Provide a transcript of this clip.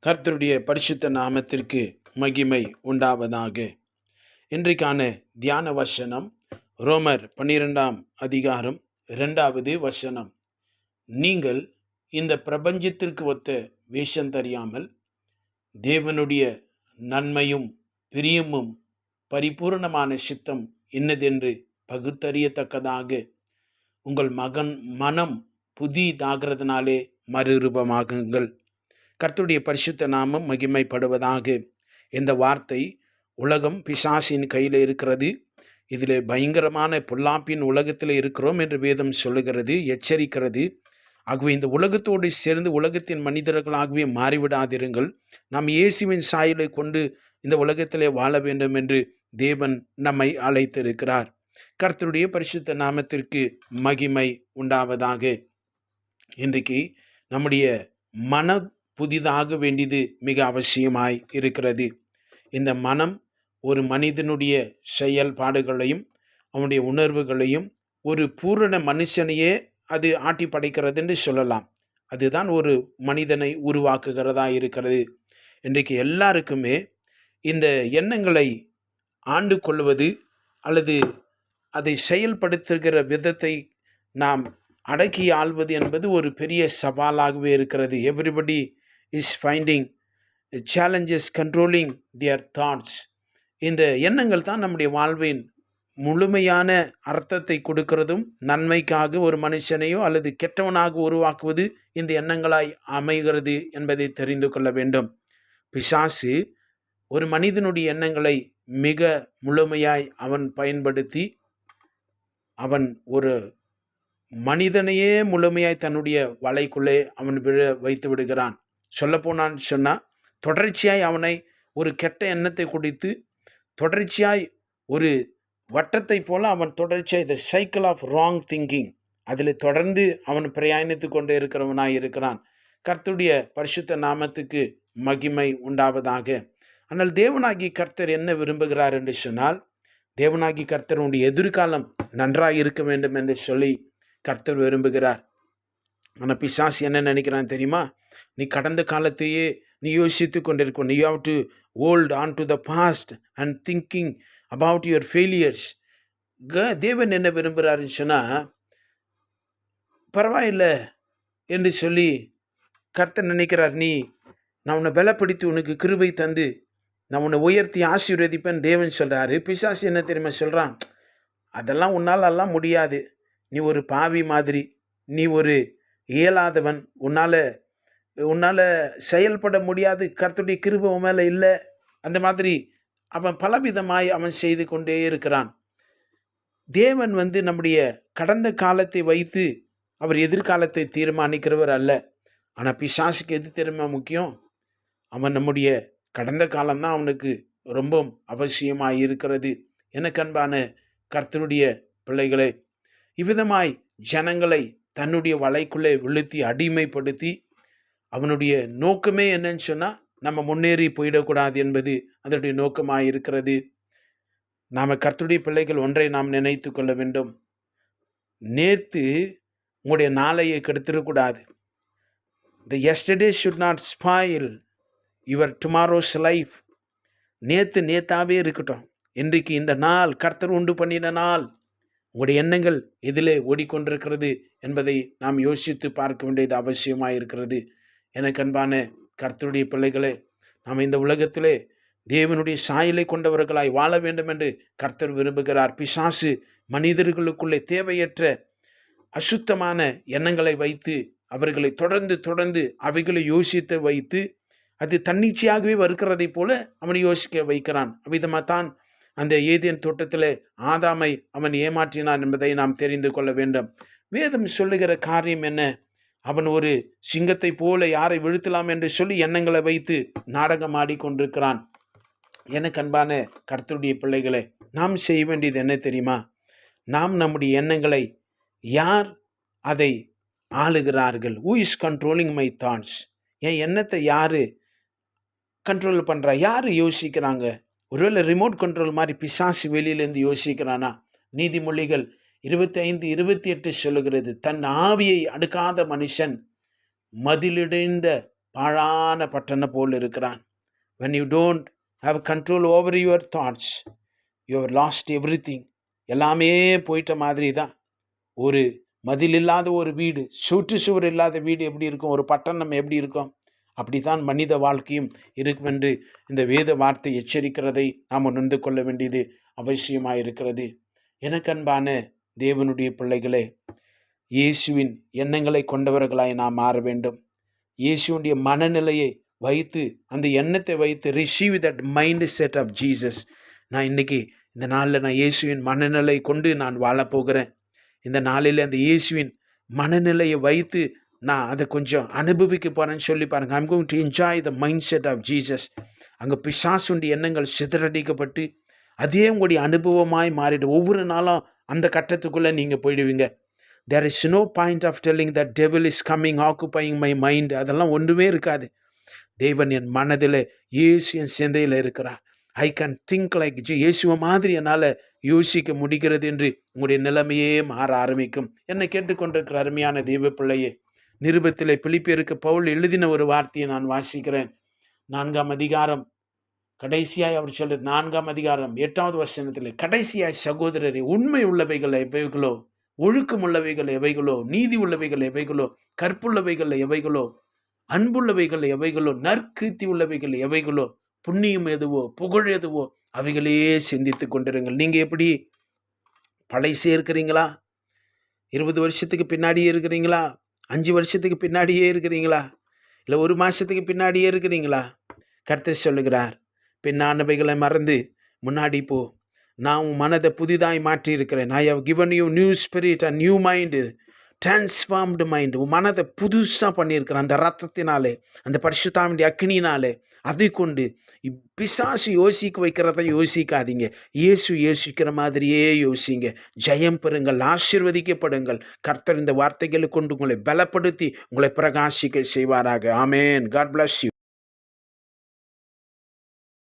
கர்த்தருடைய பரிசுத்த நாமத்திற்கு மகிமை உண்டாவதாக. இன்றைக்கான தியான வசனம் ரோமர் 12ஆம் அதிகாரம் 2வது வசனம். நீங்கள் இந்த பிரபஞ்சத்திற்கு ஒத்த வேஷம் தெரியாமல் தேவனுடைய நன்மையும் பிரியமும் பரிபூர்ணமான சித்தம் இன்னதென்று பகுத்தறியத்தக்கதாக உங்கள் மனம் புதிதாகிறதுனாலே மறுரூபமாகுங்கள். கர்த்தருடைய பரிசுத்த நாமம் மகிமைப்படுவதாக. இந்த வார்த்தை உலகம் பிசாசின் கையில் இருக்கிறது. இதில் பயங்கரமான பொல்லாப்பின் உலகத்தில் இருக்கிறோம் என்று வேதம் சொல்லுகிறது, எச்சரிக்கிறது. ஆகவே இந்த உலகத்தோடு சேர்ந்து உலகத்தின் மனிதர்களாகவே மாறிவிடாதிருங்கள். நாம் இயேசுவின் சாயலை கொண்டு இந்த உலகத்திலே வாழ வேண்டும் என்று தேவன் நம்மை அழைத்திருக்கிறார். கர்த்தருடைய பரிசுத்த நாமத்திற்கு மகிமை உண்டாவதாக. இன்றைக்கு நம்முடைய மன புதிதாக வேண்டியது மிக அவசியமாய் இருக்கிறது. இந்த மனம் ஒரு மனிதனுடைய செயல்பாடுகளையும் அவனுடைய உணர்வுகளையும் ஒரு பூரண மனுஷனையே அது ஆட்டி படைக்கிறது என்று சொல்லலாம். அதுதான் ஒரு மனிதனை உருவாக்குகிறதா இருக்கிறது. இன்றைக்கு எல்லாருக்குமே இந்த எண்ணங்களை ஆண்டு கொள்வது அல்லது அதை செயல்படுத்துகிற விதத்தை நாம் அடக்கி ஆள்வது என்பது ஒரு பெரிய சவாலாகவே இருக்கிறது. Everybody is finding challenges controlling their thoughts. இந்த எண்ணங்கள் தான் நம்முடைய வாழ்வின் முழுமையான அர்த்தத்தை கொடுக்கிறதும் நன்மைக்காக ஒரு மனுஷனையோ அல்லது கெட்டவனாக உருவாக்குவது இந்த எண்ணங்களாய் அமைகிறது என்பதை தெரிந்து கொள்ள வேண்டும். பிசாசு ஒரு மனிதனுடைய எண்ணங்களை மிக முழுமையாய் அவன் பயன்படுத்தி அவன் ஒரு மனிதனையே முழுமையாய் தன்னுடைய வலைக்குள்ளே அவன் வைத்து விடுகிறான். சொல்லப்போனான்னு சொன்னால் தொடர்ச்சியாய் அவனை ஒரு கெட்ட எண்ணத்தை குடித்து தொடர்ச்சியாய் ஒரு வட்டத்தை போல அவன் தொடர்ச்சியாய் the cycle of wrong thinking அதில் தொடர்ந்து அவன் பிரயாணித்து கொண்டே இருக்கிறவனாய் இருக்கிறான். கர்த்தருடைய பரிசுத்த நாமத்துக்கு மகிமை உண்டாவதாக. ஆனால் தேவனாகி கர்த்தர் என்ன விரும்புகிறார் என்று சொன்னால், தேவனாகி கர்த்தருடைய எதிர்காலம் நன்றாக இருக்க வேண்டும் என்று சொல்லி கர்த்தர் விரும்புகிறார். ஆனால் பிசாசு என்ன நினைக்கிறான் தெரியுமா? நீ கடந்த காலத்தையே நீ யோசித்து கொண்டிருக்கணும். You have to hold on to the past and thinking about your failures. தேவன் என்ன விரும்புகிறாருன்னு சொன்னால், பரவாயில்லை என்று சொல்லி கர்த்தர் நினைக்கிறார். நான் உன்னை பலப்படுத்தி உனக்கு கிருபை தந்து நான் உன்னை உயர்த்தி ஆசீர்வதிப்பேன் தேவன் சொல்கிறாரு. பிசாசு என்ன தெரியுமா சொல்கிறான்? அதெல்லாம் உன்னாலெல்லாம் முடியாது. நீ ஒரு பாவி மாதிரி, நீ ஒரு இயலாதவன், உன்னால் செயல்பட முடியாது, கர்த்தருடைய கிருபை உன் மேலே இல்லை. அந்த மாதிரி அவன் பலவிதமாய் அவன் செய்து கொண்டே இருக்கிறான். தேவன் நம்முடைய கடந்த காலத்தை வைத்து அவர் எதிர்காலத்தை தீர்மானிக்கிறவர் அல்ல. ஆனால் பிசாசுக்கு எது தெரியுமா முக்கியம்? அவன் நம்முடைய கடந்த காலம்தான் அவனுக்கு ரொம்ப அவசியமாக இருக்கிறது. எனக்கு அன்பான கர்த்தருடைய பிள்ளைகளே, இவ்விதமாய் ஜனங்களை தன்னுடைய வலைக்குள்ளே விழுத்தி அடிமைப்படுத்தி அவனுடைய நோக்கமே என்னன்னு சொன்னால் நம்ம முன்னேறி போயிடக்கூடாது என்பது அதனுடைய நோக்கமாக இருக்கிறது. நாம் கர்த்தருடைய பிள்ளைகள் ஒன்றை நாம் நினைத்து கொள்ள வேண்டும். நேற்று உங்களுடைய நாளையை கெடுத்துடக்கூடாது. The yesterday should not spoil your tomorrow's life. நேத்தாவே இருக்கட்டும். இன்றைக்கு இந்த நாள் கர்த்தர் உண்டு பண்ணின நாள். உங்களுடைய எண்ணங்கள் எதிலே ஓடிக்கொண்டிருக்கிறது என்பதை நாம் யோசித்து பார்க்க வேண்டியது அவசியமாக இருக்கிறது. எனக்கு அன்பான கர்த்தருடைய பிள்ளைகளே, நாம் இந்த உலகத்திலே தேவனுடைய சாயலை கொண்டவர்களாய் வாழ வேண்டும் என்று கர்த்தர் விரும்புகிறார். பிசாசு மனிதர்களுக்குள்ளே தேவையற்ற அசுத்தமான எண்ணங்களை வைத்து அவர்களை தொடர்ந்து அவைகளை யோசித்து வைத்து அது தன்னிச்சையாகவே வருகிறதை போல அவனை யோசிக்க வைக்கிறான். அவ்விதமாக தான் அந்த ஏதேன் தோட்டத்தில் ஆதாமை அவன் ஏமாற்றினான் என்பதை நாம் தெரிந்து கொள்ள வேண்டும். வேதம் சொல்லுகிற காரியம் என்ன? அவன் ஒரு சிங்கத்தை போல யாரை வீழ்த்தலாம் என்று சொல்லி எண்ணங்களை வைத்து நாடகம் ஆடிக்கொண்டிருக்கிறான். எனக்கு அன்பான கர்த்தருடைய பிள்ளைகளை, நாம் செய்ய வேண்டியது என்ன தெரியுமா? நாம் நம்முடைய எண்ணங்களை, யார் அதை ஆளுகிறார்கள்? Who is controlling my thoughts? என் எண்ணத்தை யார் கண்ட்ரோல் பண்ணுறா? யார் யோசிக்கிறாங்க? ஒருவேளை ரிமோட் கண்ட்ரோல் மாதிரி பிசாசு வெளியிலேருந்து யோசிக்கிறானா? நீதிமொழிகள் 25:28 சொல்லுகிறது, தன் ஆவியை அடுக்காத மனுஷன் மதிலிடைந்த பாழான பட்டணம் போல் இருக்கிறான். when you don't have control over your thoughts, you have lost everything. எல்லாமே போயிட்ட மாதிரி தான். ஒரு மதில் இல்லாத ஒரு வீடு, சுவர் இல்லாத வீடு எப்படி இருக்கும், ஒரு பட்டணம் எப்படி இருக்கும், அப்படித்தான் மனித வாழ்க்கையும் இருக்கும் என்று இந்த வேத வார்த்தை எச்சரிக்கிறதை நாம் உணர்ந்து கொள்ள வேண்டியது அவசியமாக இருக்கிறது. எனக்கு அன்பான தேவனுடைய பிள்ளைகளே, இயேசுவின் எண்ணங்களை கொண்டவர்களாய் நாம் மாற வேண்டும். இயேசுடைய மனநிலையை வைத்து, அந்த எண்ணத்தை வைத்து, receive that mind set of Jesus. நான் இன்றைக்கி இந்த நாளில் நான் இயேசுவின் மனநிலை கொண்டு நான் வாழப்போகிறேன். இந்த நாளில் அந்த இயேசுவின் மனநிலையை வைத்து நான் அதை கொஞ்சம் அனுபவிக்க போகிறேன்னு சொல்லி பாருங்கள். I'm going to enjoy the mind set of Jesus. அங்கே பிசாசுடைய எண்ணங்கள் சிதறடிக்கப்பட்டு அதே உங்களுடைய அனுபவமாய் மாறிடும். ஒவ்வொரு நாளும் அந்த கட்டத்துக்குள்ளே நீங்கள் போயிடுவீங்க. there is no point of telling that devil is coming occupying my mind. அதெல்லாம் ஒன்றுமே இருக்காது. தேவன் என் மனதில், இயேசு என் சிந்தையில் இருக்கிறார். ஐ கேன் திங்க் லைக் இயேசுவை மாதிரி என்னால் யோசிக்க முடிகிறது என்று உங்களுடைய நிலைமையே மாற ஆரம்பிக்கும். என்னை கேட்டுக்கொண்டிருக்கிற அருமையான தெய்வ பிள்ளையே, நிருபத்திலே பிலிப்பியருக்கு பவுல் எழுதின ஒரு வார்த்தையை நான் வாசிக்கிறேன். 4ஆம் அதிகாரம் கடைசியாய் அவர் சொல்ற 4ஆம் அதிகாரம் 8வது வசனத்தில், கடைசியாய் சகோதரரே, உண்மை உள்ளவைகள் எவைகளோ, ஒழுக்கம் உள்ளவைகள் எவைகளோ, நீதி உள்ளவைகள் எவைகளோ, கற்புள்ளவைகள் எவைகளோ, அன்புள்ளவைகள் எவைகளோ, நற்கீர்த்தி உள்ளவைகள் எவைகளோ, புண்ணியம் எதுவோ, புகழ் எதுவோ, அவைகளையே சிந்தித்து கொண்டிருங்கள். நீங்கள் எப்படி பழைசே இருக்கிறீங்களா? 20 வருஷத்துக்கு பின்னாடியே இருக்கிறீங்களா? 5 வருஷத்துக்கு பின்னாடியே இருக்கிறீங்களா? இல்லை 1 மாதத்துக்கு பின்னாடியே இருக்கிறீங்களா? கர்த்தர் சொல்லுகிறார், பின்னானவைகளை மறந்து முன்னாடி போ. நான் உன் மனதை புதிதாய் மாற்றி இருக்கிறேன். I have given you new spirit and new mind, transformed mind. உன் மனதை புதுசாக பண்ணியிருக்கிறேன் அந்த ரத்தத்தினாலே, அந்த பரிசுத்தாவினுடைய அக்னினாலே. அதை கொண்டு பிசாசு யோசிக்க வைக்கிறத யோசிக்காதீங்க. இயேசு யோசிக்கிற மாதிரியே யோசிங்க. ஜெயம் பெறுங்கள், ஆசீர்வதிக்கப்படுங்கள். கர்த்தர் இந்த வார்த்தைகளை கொண்டு உங்களை பலப்படுத்தி உங்களை பிரகாசிக்க செய்வாராக. ஆமேன். God bless you.